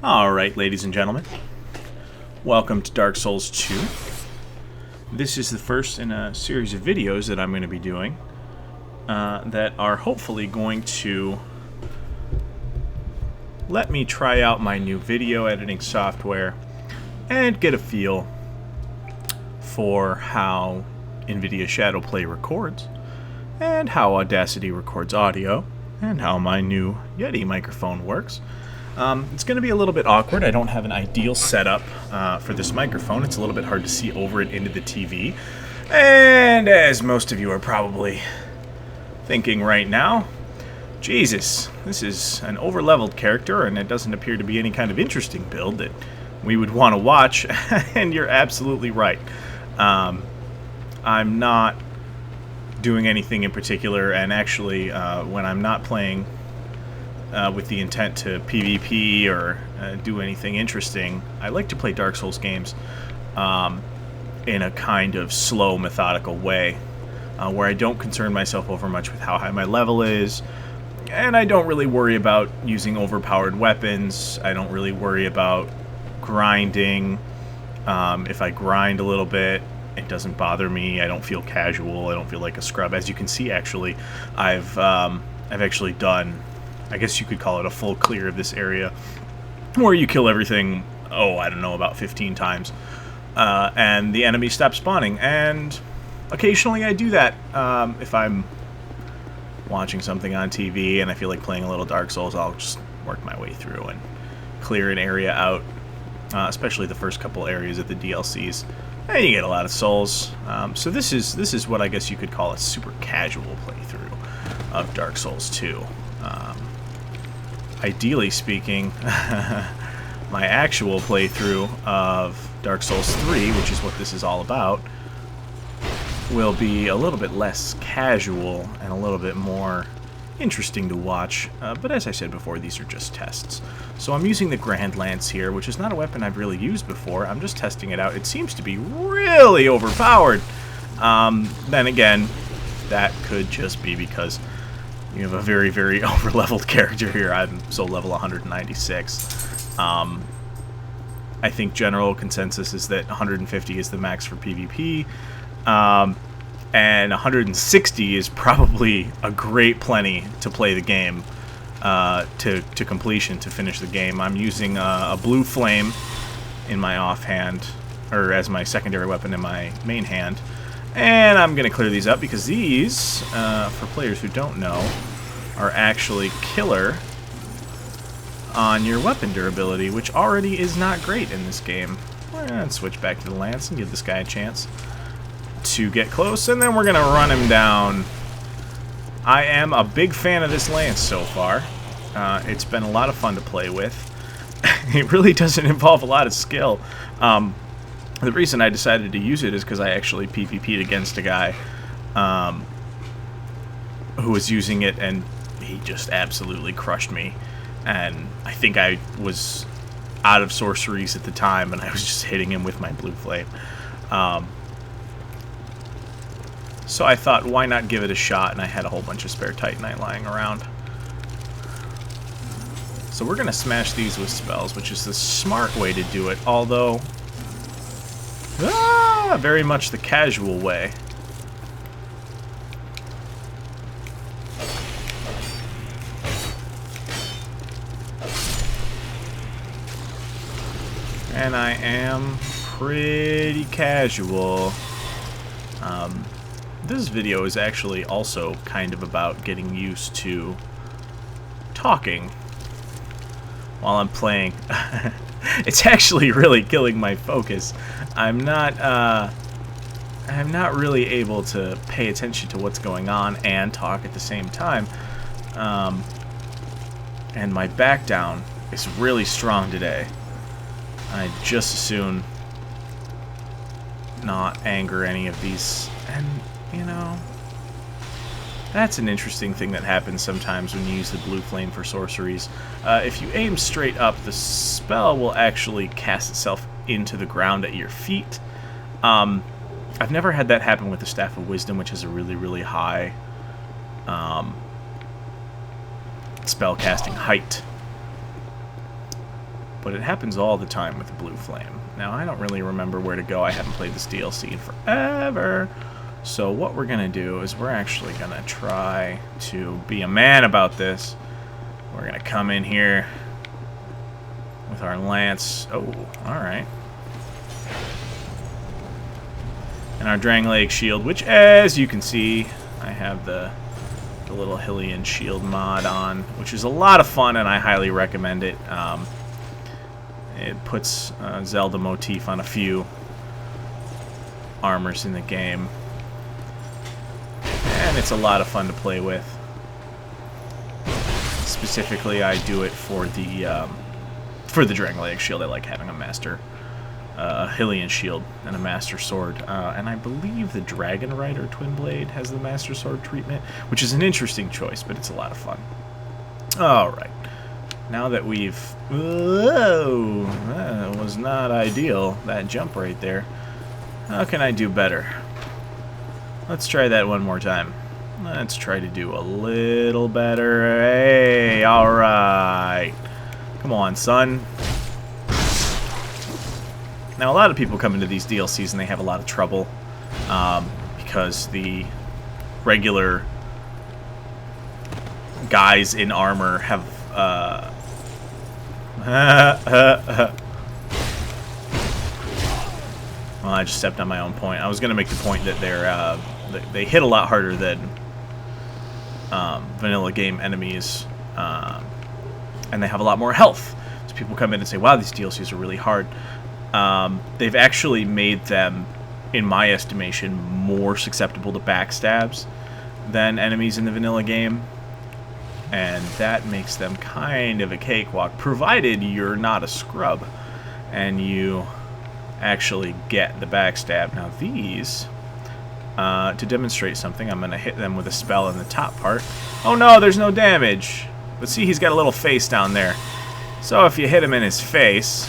Alright, ladies and gentlemen, welcome to Dark Souls 2. This is the first in a series of videos that I'm going to be doing that are hopefully going to let me try out my new video editing software and get a feel for how NVIDIA Shadowplay records, and how Audacity records audio, and how my new Yeti microphone works. It's going to be a little bit awkward. I don't have an ideal setup for this microphone. It's a little bit hard to see over it into the TV. And as most of you are probably thinking right now, Jesus, this is an over-leveled character, and it doesn't appear to be any kind of interesting build that we would want to watch. And you're absolutely right. I'm not doing anything in particular, and actually, when I'm not playing with the intent to PvP or do anything interesting, I like to play Dark Souls games in a kind of slow, methodical way, where I don't concern myself over much with how high my level is, and I don't really worry about using overpowered weapons. I don't really worry about grinding. If I grind a little bit, it doesn't bother me. I don't feel casual. I don't feel like a scrub. As you can see, actually, I've actually done, I guess you could call it a full clear of this area, where you kill everything, I don't know, about 15 times, and the enemy stops spawning. And occasionally I do that if I'm watching something on TV and I feel like playing a little Dark Souls. I'll just work my way through and clear an area out, especially the first couple areas of the DLCs, and you get a lot of souls. So this is what I guess you could call a super casual playthrough of Dark Souls 2. Ideally speaking, my actual playthrough of Dark Souls 3, which is what this is all about, will be a little bit less casual and a little bit more interesting to watch. But as I said before, these are just tests. So I'm using the Grand Lance here, which is not a weapon I've really used before. I'm just testing it out. It seems to be really overpowered. Then again, that could just be because you have a very, very over-leveled character here. I'm soul level 196. I think general consensus is that 150 is the max for PvP, and 160 is probably a great plenty to play the game to completion, to finish the game. I'm using a blue flame in my offhand, or as my secondary weapon in my main hand. And I'm going to clear these up because these, for players who don't know, are actually killer on your weapon durability, which already is not great in this game. Let's switch back to the lance and give this guy a chance to get close, and then we're going to run him down. I am a big fan of this lance so far. It's been a lot of fun to play with. It really doesn't involve a lot of skill. The reason I decided to use it is because I actually PvP'd against a guy who was using it, and he just absolutely crushed me. And I think I was out of sorceries at the time, and I was just hitting him with my blue flame. So I thought, why not give it a shot? And I had a whole bunch of spare Titanite lying around. So we're going to smash these with spells, which is the smart way to do it, although very much the casual way. And I am pretty casual. This video is actually also kind of about getting used to talking while I'm playing. It's actually really killing my focus. I'm not really able to pay attention to what's going on and talk at the same time. And my back down is really strong today. I'd just as soon not anger any of these. And, you know, that's an interesting thing that happens sometimes when you use the blue flame for sorceries. If you aim straight up, the spell will actually cast itself into the ground at your feet. I've never had that happen with the Staff of Wisdom, which is a really, really high spell casting height. but it happens all the time with the Blue Flame. Now, I don't really remember where to go. I haven't played this DLC in forever. So what we're going to do is we're actually going to try to be a man about this. We're going to come in here with our lance. Oh, alright. And our Drangleic shield, which, as you can see, I have the little Hylian shield mod on, which is a lot of fun, and I highly recommend it. It puts Zelda motif on a few armors in the game, and it's a lot of fun to play with. Specifically, I do it for the Drangleic shield. I like having a master, a Hylian shield, and a master sword. And I believe the Dragon Rider Twin Blade has the master sword treatment, which is an interesting choice, but it's a lot of fun. All right. Now that we've... Whoa! That was not ideal, that jump right there. How can I do better? Let's try that one more time. Let's try to do a little better. Hey, alright. Come on, son. Now, a lot of people come into these DLCs and they have a lot of trouble because the regular guys in armor have... Well, I just stepped on my own point. I was going to make the point that they hit a lot harder than vanilla game enemies, and they have a lot more health. So people come in and say, wow, these DLCs are really hard. They've actually made them, in my estimation, more susceptible to backstabs than enemies in the vanilla game. And that makes them kind of a cakewalk, provided you're not a scrub and you actually get the backstab. Now these, to demonstrate something, I'm going to hit them with a spell in the top part. Oh no, there's no damage. But see, he's got a little face down there. So if you hit him in his face,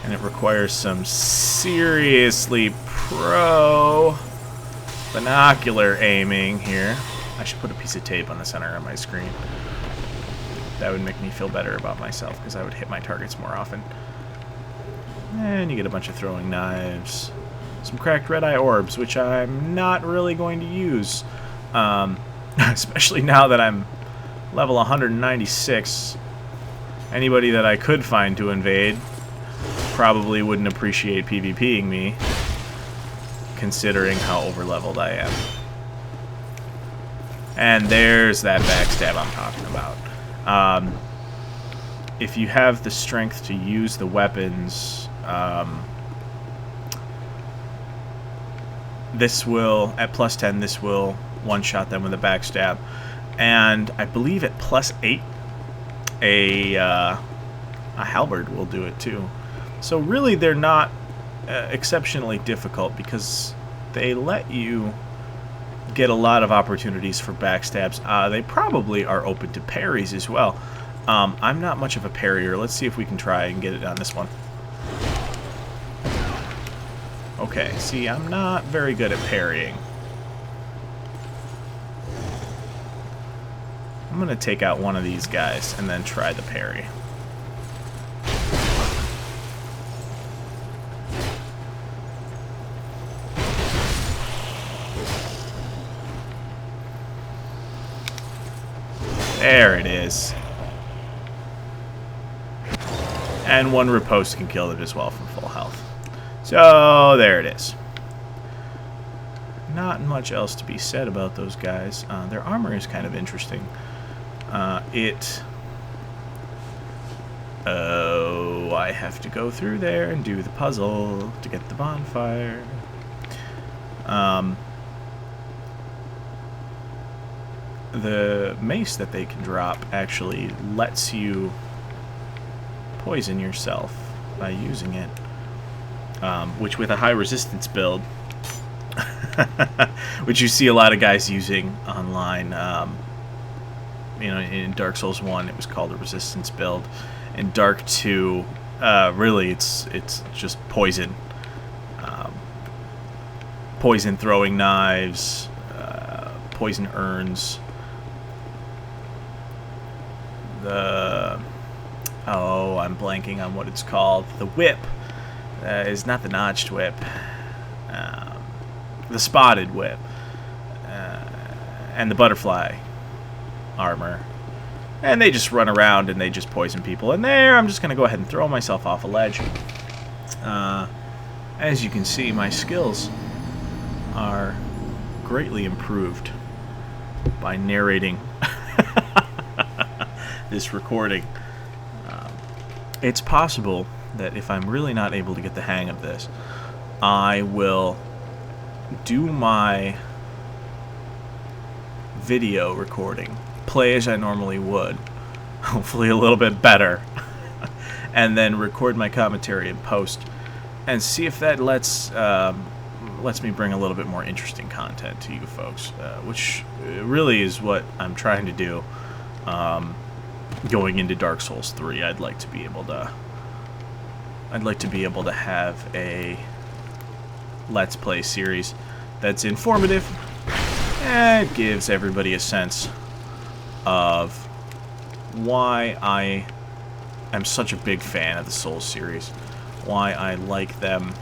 and it requires some seriously pro binocular aiming here. I should put a piece of tape on the center of my screen. That would make me feel better about myself, because I would hit my targets more often. And you get a bunch of throwing knives. Some cracked red-eye orbs, which I'm not really going to use. Especially now that I'm level 196. Anybody that I could find to invade probably wouldn't appreciate PvPing me, considering how overleveled I am. And there's that backstab I'm talking about. If you have the strength to use the weapons, this will, at plus 10, this will one-shot them with a backstab. And I believe at plus 8, a halberd will do it too. So really they're not exceptionally difficult, because they let you get a lot of opportunities for backstabs. They probably are open to parries as well. I'm not much of a parrier. Let's see if we can try and get it on this one. Okay, see, I'm not very good at parrying. I'm going to take out one of these guys and then try the parry. There it is. And one riposte can kill it as well from full health. So, there it is. Not much else to be said about those guys. Their armor is kind of interesting. Oh, I have to go through there and do the puzzle to get the bonfire. The mace that they can drop actually lets you poison yourself by using it, which with a high resistance build, which you see a lot of guys using online. You know, in Dark Souls 1 it was called a resistance build. In Dark 2, really it's just poison. Poison throwing knives, poison urns. Oh, I'm blanking on what it's called. The whip is not the notched whip. The spotted whip. And the butterfly armor. And they just run around and they just poison people. And there, I'm just going to go ahead and throw myself off a ledge. As you can see, my skills are greatly improved by narrating this recording. It's possible that if I'm really not able to get the hang of this, I will do my video recording, play as I normally would, hopefully a little bit better, and then record my commentary in post, and see if that lets me bring a little bit more interesting content to you folks, which really is what I'm trying to do. Going into Dark Souls 3, I'd like to be able to have a Let's Play series that's informative and gives everybody a sense of why I am such a big fan of the Souls series, why I like them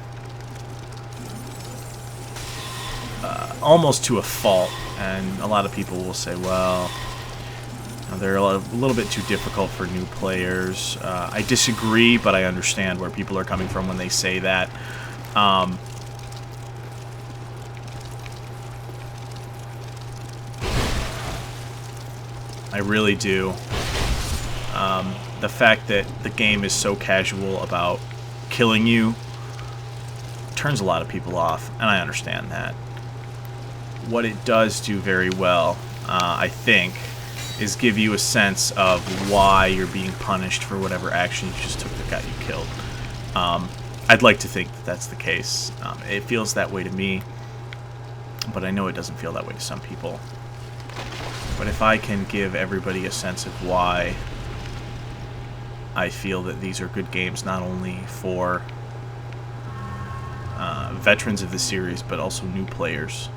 almost to a fault. And a lot of people will say, well, they're a little bit too difficult for new players. I disagree, but I understand where people are coming from when they say that. I really do. The fact that the game is so casual about killing you turns a lot of people off, and I understand that. What it does do very well, I think, is give you a sense of why you're being punished for whatever action you just took that got you killed. I'd like to think that that's the case. It feels that way to me, but I know it doesn't feel that way to some people. But if I can give everybody a sense of why I feel that these are good games, not only for veterans of the series, but also new players,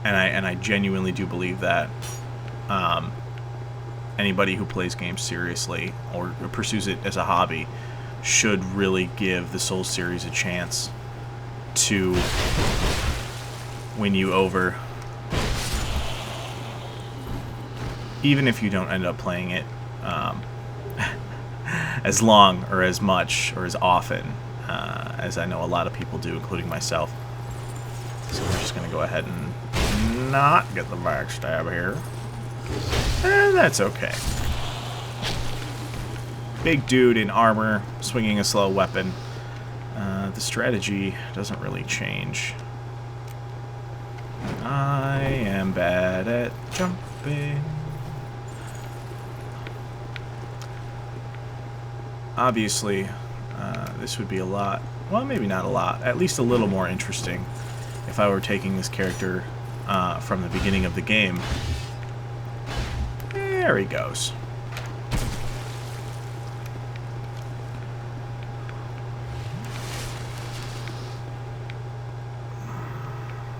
and I genuinely do believe that anybody who plays games seriously or pursues it as a hobby should really give the Souls series a chance to win you over. Even if you don't end up playing it as long or as much or as often as I know a lot of people do, including myself. So we're just going to go ahead and not get the backstab here. And that's okay. Big dude in armor, swinging a slow weapon. The strategy doesn't really change. I am bad at jumping. Obviously, this would be a lot, well, maybe not a lot, at least a little more interesting if I were taking this character from the beginning of the game. There he goes.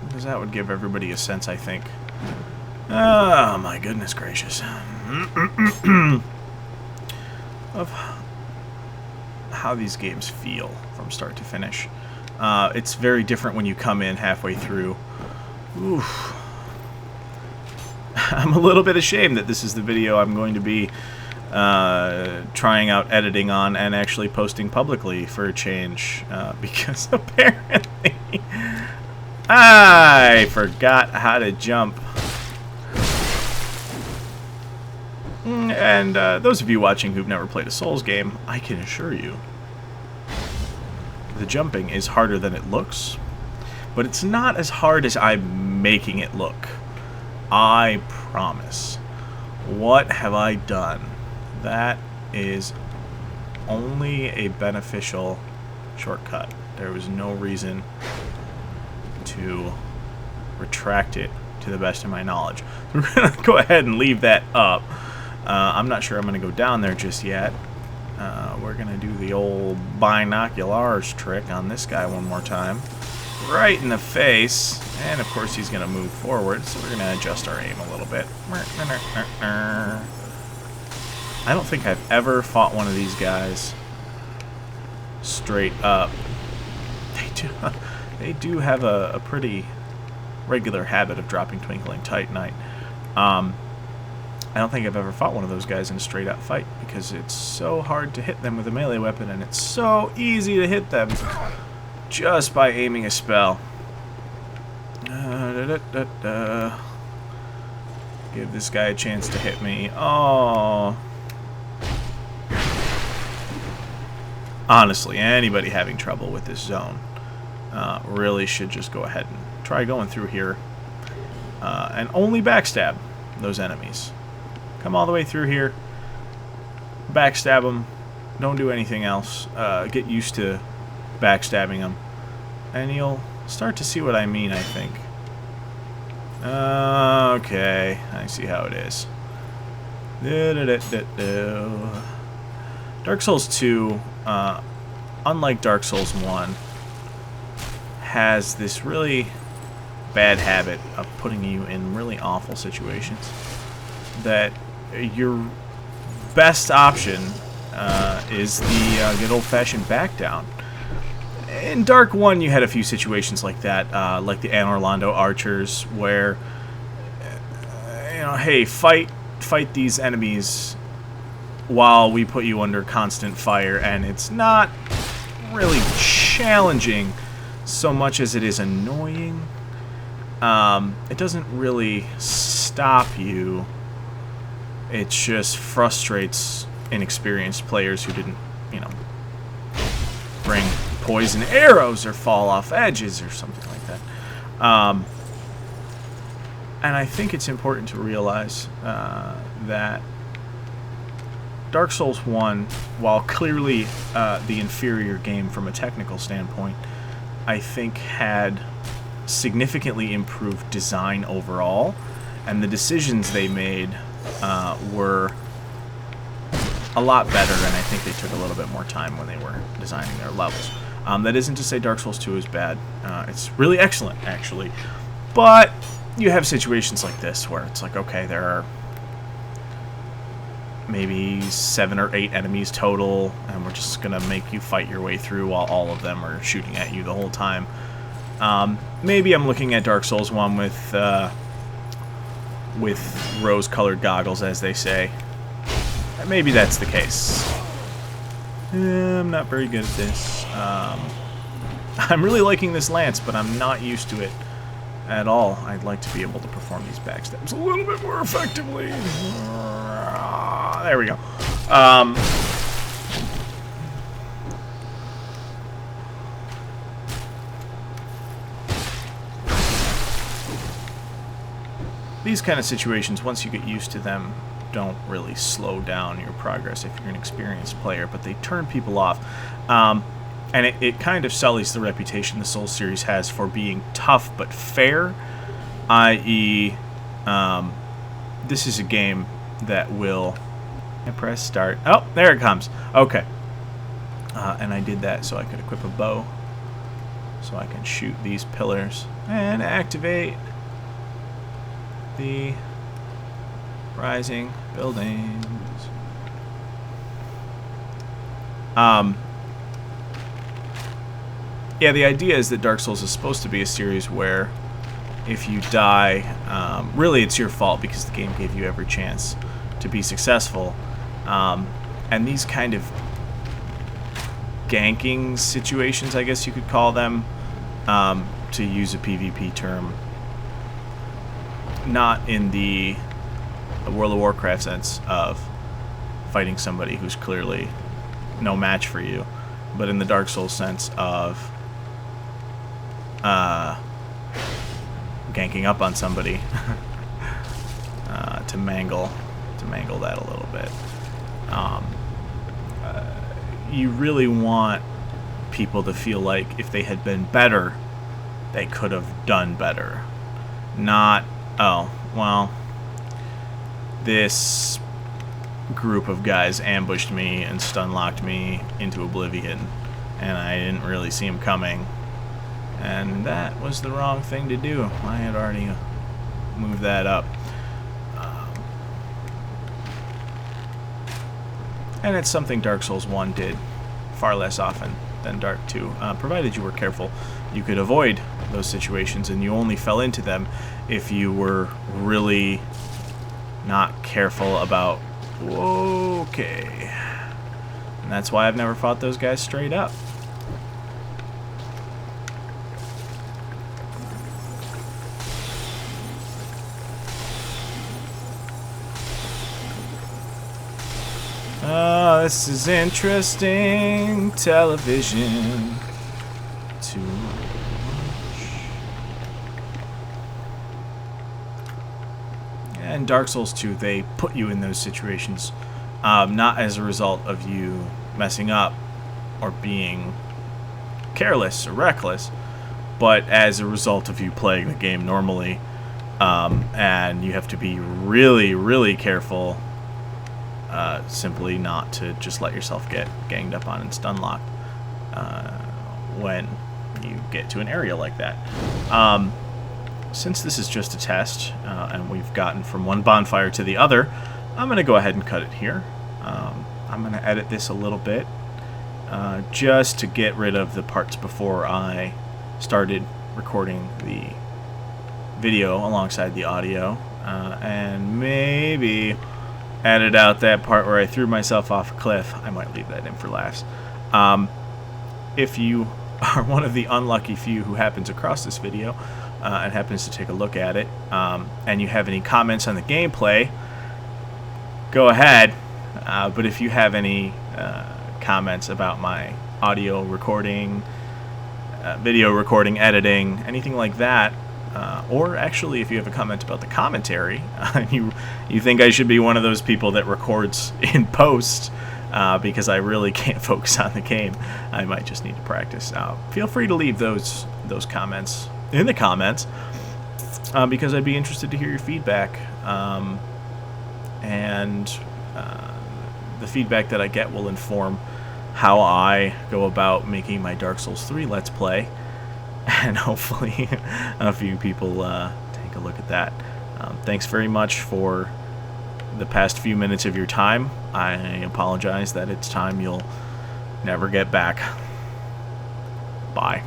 Because that would give everybody a sense, I think. Oh, my goodness gracious. Of how these games feel from start to finish. It's very different when you come in halfway through. Oof. I'm a little bit ashamed that this is the video I'm going to be trying out editing on and actually posting publicly for a change, because apparently I forgot how to jump. And those of you watching who've never played a Souls game, I can assure you the jumping is harder than it looks, but it's not as hard as I'm making it look. I promise. What have I done? That is only a beneficial shortcut. There was no reason to retract it to the best of my knowledge. We're going to go ahead and leave that up. I'm not sure I'm going to go down there just yet. We're going to do the old binoculars trick on this guy one more time. Right in the face. And, of course, he's going to move forward, so we're going to adjust our aim a little bit. I don't think I've ever fought one of these guys straight up. They do have a pretty regular habit of dropping Twinkling Titanite. I don't think I've ever fought one of those guys in a straight up fight because it's so hard to hit them with a melee weapon, and it's so easy to hit them just by aiming a spell. Give this guy a chance to hit me. Oh. Honestly, anybody having trouble with this zone really should just go ahead and try going through here and only backstab those enemies. Come all the way through here, backstab them, don't do anything else. Get used to backstabbing them, and you'll start to see what I mean, I think. Okay, I see how it is. Dark Souls 2, unlike Dark Souls 1, has this really bad habit of putting you in really awful situations. That your best option is the good old-fashioned back down. In Dark 1, you had a few situations like that, like the Anor Londo archers, where, you know, hey, fight these enemies while we put you under constant fire, and it's not really challenging so much as it is annoying. It doesn't really stop you. It just frustrates inexperienced players who didn't, you know, bring poison arrows or fall off edges or something like that. And I think it's important to realize that Dark Souls 1, while clearly the inferior game from a technical standpoint, I think had significantly improved design overall, and the decisions they made were a lot better, and I think they took a little bit more time when they were designing their levels. That isn't to say Dark Souls 2 is bad. It's really excellent, actually. But you have situations like this where it's like, okay, there are maybe 7 or 8 enemies total, and we're just going to make you fight your way through while all of them are shooting at you the whole time. Maybe I'm looking at Dark Souls 1 with rose-colored goggles, as they say. Maybe that's the case. I'm not very good at this. I'm really liking this lance, but I'm not used to it at all. I'd like to be able to perform these backstabs a little bit more effectively. There we go. These kind of situations, once you get used to them, don't really slow down your progress if you're an experienced player, but they turn people off. And it kind of sullies the reputation the Souls series has for being tough but fair, i.e., this is a game that will... I press start. Oh, there it comes. Okay. And I did that so I could equip a bow, so I can shoot these pillars and activate the rising buildings. Yeah, the idea is that Dark Souls is supposed to be a series where if you die, really it's your fault because the game gave you every chance to be successful. And these kind of ganking situations, I guess you could call them, to use a PvP term, not in the World of Warcraft sense of fighting somebody who's clearly no match for you, but in the Dark Souls sense of ganking up on somebody to mangle that a little bit. You really want people to feel like if they had been better, they could have done better. Not, oh, well, this group of guys ambushed me and stun-locked me into oblivion, and I didn't really see him coming. And that was the wrong thing to do. I had already moved that up. And it's something Dark Souls 1 did far less often than Dark 2. Provided you were careful, you could avoid those situations, and you only fell into them if you were really not careful about, okay. And that's why I've never fought those guys straight up. Oh, this is interesting television. Too much. And Dark Souls 2, they put you in those situations, not as a result of you messing up or being careless or reckless, but as a result of you playing the game normally, and you have to be really, really careful. Simply not to just let yourself get ganged up on and stun locked when you get to an area like that. Since this is just a test, and we've gotten from one bonfire to the other, I'm going to go ahead and cut it here. I'm going to edit this a little bit, just to get rid of the parts before I started recording the video alongside the audio, and maybe edit out that part where I threw myself off a cliff. I might leave that in for last. If you are one of the unlucky few who happens across this video and happens to take a look at it, and you have any comments on the gameplay, go ahead. But if you have any comments about my audio recording, video recording, editing, anything like that, or actually if you have a comment about the commentary, you think I should be one of those people that records in post, because I really can't focus on the game, I might just need to practice. Feel free to leave those comments in the comments, because I'd be interested to hear your feedback, and the feedback that I get will inform how I go about making my Dark Souls 3 Let's Play. And hopefully a few people take a look at that. Thanks very much for the past few minutes of your time. I apologize that it's time you'll never get back. Bye.